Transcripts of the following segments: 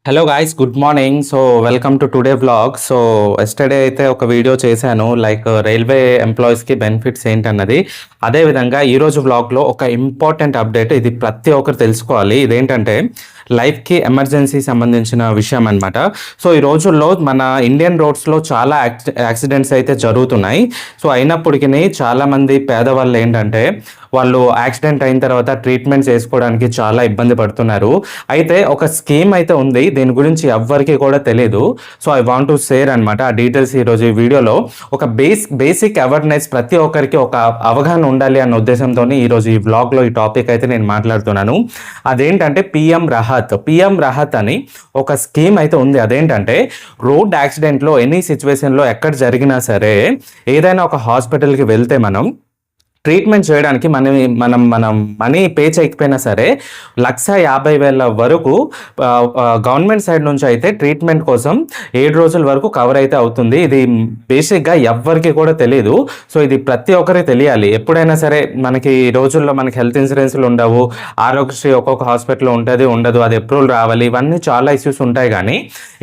Hello guys, good morning. So welcome to today vlog. So yesterday అయితే ఒక video చేశాను, like railway ఎంప్లాయీస్కి benefits ఏంటన్నది. అదేవిధంగా ఈరోజు వ్లాగ్లో ఒక ఇంపార్టెంట్ అప్డేట్, ఇది ప్రతి ఒక్కరు తెలుసుకోవాలి. ఇదేంటంటే లైఫ్కి ఎమర్జెన్సీ సంబంధించిన విషయం అనమాట. సో ఈ రోజుల్లో మన ఇండియన్ రోడ్స్లో చాలా యాక్సిడెంట్స్ అయితే జరుగుతున్నాయి. సో అయినప్పటికీ చాలామంది పేదవాళ్ళు ఏంటంటే వాళ్ళు యాక్సిడెంట్ అయిన తర్వాత ట్రీట్మెంట్ చేసుకోవడానికి చాలా ఇబ్బంది పడుతున్నారు. అయితే ఒక స్కీమ్ అయితే ఉంది, దీని గురించి ఎవ్వరికి కూడా తెలియదు. So I want to share అనమాట ఆ డీటెయిల్స్ ఈరోజు ఈ వీడియోలో. ఒక బేసిక్ అవేర్నెస్, ప్రతి ఒక్కరికి ఒక అవగాహన ఉండాలి అన్న ఉద్దేశంతో ఈరోజు ఈ వ్లాగ్లో ఈ టాపిక్ అయితే నేను మాట్లాడుతున్నాను. అదేంటంటే పిఎం రహత్ అని ఒక స్కీమ్ అయితే ఉంది. అదేంటంటే రోడ్ యాక్సిడెంట్లో ఎనీ సిచ్యువేషన్లో ఎక్కడ జరిగినా సరే, ఏదైనా ఒక హాస్పిటల్కి వెళ్తే మనం ట్రీట్మెంట్ చేయడానికి మనం మనీ పే చేయకపోయినా సరే 1,50,000 వరకు గవర్నమెంట్ సైడ్ నుంచి అయితే ట్రీట్మెంట్ కోసం 7 రోజుల వరకు కవర్ అయితే అవుతుంది. ఇది బేసిక్గా ఎవ్వరికి కూడా తెలియదు. సో ఇది ప్రతి ఒక్కరికి తెలియాలి. ఎప్పుడైనా సరే మనకి ఈ రోజుల్లో మనకి హెల్త్ ఇన్సూరెన్స్లు ఉండవు, ఆరోగ్యశ్రీ ఒక్కొక్క హాస్పిటల్ ఉంటుంది, ఉండదు, అది అప్రూవల్ రావాలి, ఇవన్నీ చాలా ఇష్యూస్ ఉంటాయి. కానీ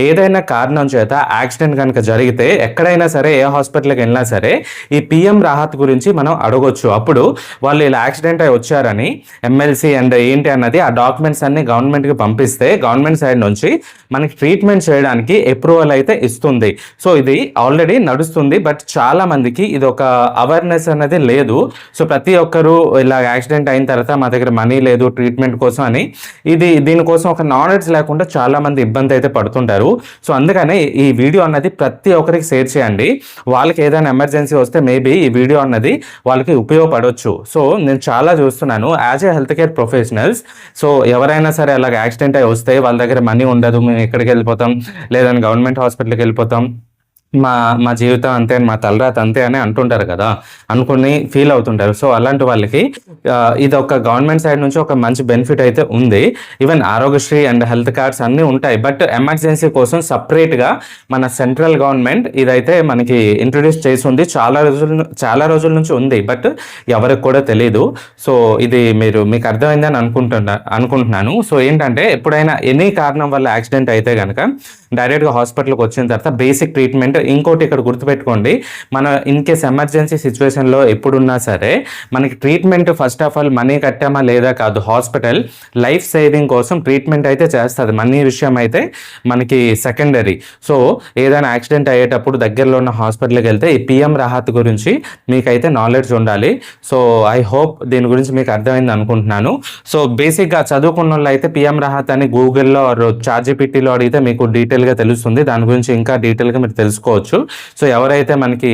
ఏదైనా కారణం చేత యాక్సిడెంట్ కనుక జరిగితే ఎక్కడైనా సరే, ఏ హాస్పిటల్కి వెళ్ళినా సరే ఈ పిఎం రాహత్ గురించి మనం అడగొచ్చు. అప్పుడు వాళ్ళు ఇలా యాక్సిడెంట్ అయి వచ్చారని ఎమ్మెల్సీ అండ్ ఏంటి అన్నది ఆ డాక్యుమెంట్స్ అన్ని గవర్నమెంట్కి పంపిస్తే గవర్నమెంట్ సైడ్ నుంచి మనకి ట్రీట్మెంట్ చేయడానికి అప్రూవల్ అయితే ఇస్తుంది. సో ఇది ఆల్రెడీ నడుస్తుంది. బట్ చాలా మందికి ఇది ఒక అవేర్నెస్ అనేది లేదు. సో ప్రతి ఒక్కరు ఇలా యాక్సిడెంట్ అయిన తర్వాత మా దగ్గర మనీ లేదు ట్రీట్మెంట్ కోసం అని, దీనికోసం ఒక నాలెడ్జ్ లేకుండా చాలా మంది ఇబ్బంది అయితే పడుతుంటారు. సో అందుకనే ఈ వీడియో అన్నది ప్రతి ఒక్కరికి షేర్ చేయండి. వాళ్ళకి ఏదైనా ఎమర్జెన్సీ వస్తే మేబీ ఈ వీడియో అన్నది వాళ్ళకి ఉపయోగపడవచ్చు. సో నేను చాలా చూస్తున్నాను as a health care professionals. So ఎవరైనా సరే అలాగ యాక్సిడెంట్ అయి వస్తే వాళ్ళ దగ్గర మనీ ఉండదు, మేము ఎక్కడికి వెళ్ళిపోతాం, లేదని గవర్నమెంట్ హాస్పిటల్కి వెళ్ళిపోతాం, మా జీవితం అంతే, మా తలరాత అంతే అని అంటుంటారు కదా, అనుకుని ఫీల్ అవుతుంటారు. సో అలాంటి వాళ్ళకి ఇది ఒక గవర్నమెంట్ సైడ్ నుంచి ఒక మంచి బెనిఫిట్ అయితే ఉంది. Even Aarogyasri and health cards అన్నీ ఉంటాయి. బట్ ఎమర్జెన్సీ కోసం సపరేట్గా మన సెంట్రల్ గవర్నమెంట్ ఇదైతే మనకి ఇంట్రొడ్యూస్ చేసింది. చాలా రోజుల నుంచి ఉంది, బట్ ఎవరికి కూడా తెలియదు. సో ఇది మీకు అర్థమైందని అనుకుంటున్నాను. సో ఏంటంటే ఎప్పుడైనా ఎనీ కారణం వల్ల యాక్సిడెంట్ అయితే కనుక డైరెక్ట్గా హాస్పిటల్కి వచ్చిన తర్వాత బేసిక్ ట్రీట్మెంట్. ఇంకోటి ఇక్కడ గుర్తుపెట్టుకోండి, మన ఇన్ కేస్ ఎమర్జెన్సీ సిచ్యువేషన్లో ఎప్పుడున్నా సరే మనకి treatment first of all money కట్టామా లేదా కాదు, హాస్పిటల్ లైఫ్ సేవింగ్ కోసం ట్రీట్మెంట్ అయితే చేస్తుంది. మనీ విషయం అయితే మనకి సెకండరీ. సో ఏదైనా యాక్సిడెంట్ అయ్యేటప్పుడు దగ్గరలో ఉన్న హాస్పిటల్కి వెళ్తే ఈ పిఎం రాహత్ గురించి మీకైతే నాలెడ్జ్ ఉండాలి. సో ఐ హోప్ దీని గురించి మీకు అర్థమైంది అనుకుంటున్నాను. సో బేసిక్గా చదువుకున్న వాళ్ళు అయితే పిఎం రాహత్ అని గూగుల్లో చాట్‌జిపిటిలో అడిగితే మీకు డీటెయిల్గా తెలుస్తుంది. దాని గురించి ఇంకా డీటెయిల్గా మీరు తెలుసుకోవచ్చు. సో ఎవరైతే మనకి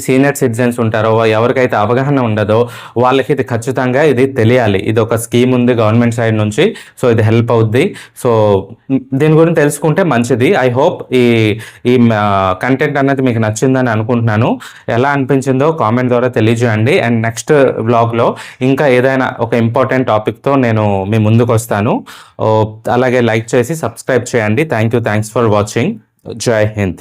సీనియర్ సిటిజన్స్ ఉంటారో, ఎవరికైతే అవగాహన ఉండదో వాళ్ళకి ఇది ఖచ్చితంగా ఇది తెలియాలి. ఇది ఒక స్కీమ్ ఉంది గవర్నమెంట్ సైడ్ నుంచి. సో ఇది హెల్ప్ అవుద్ది. సో దీని గురించి తెలుసుకుంటే మంచిది. ఐ హోప్ ఈ కంటెంట్ అనేది మీకు నచ్చిందని అనుకుంటున్నాను. ఎలా అనిపించిందో కామెంట్ ద్వారా తెలియజేయండి. అండ్ నెక్స్ట్ వ్లాగ్లో ఇంకా ఏదైనా ఒక ఇంపార్టెంట్ టాపిక్తో నేను మీ ముందుకు వస్తాను. అలాగే లైక్ చేసి సబ్స్క్రైబ్ చేయండి. Thanks for watching. జై హింద్.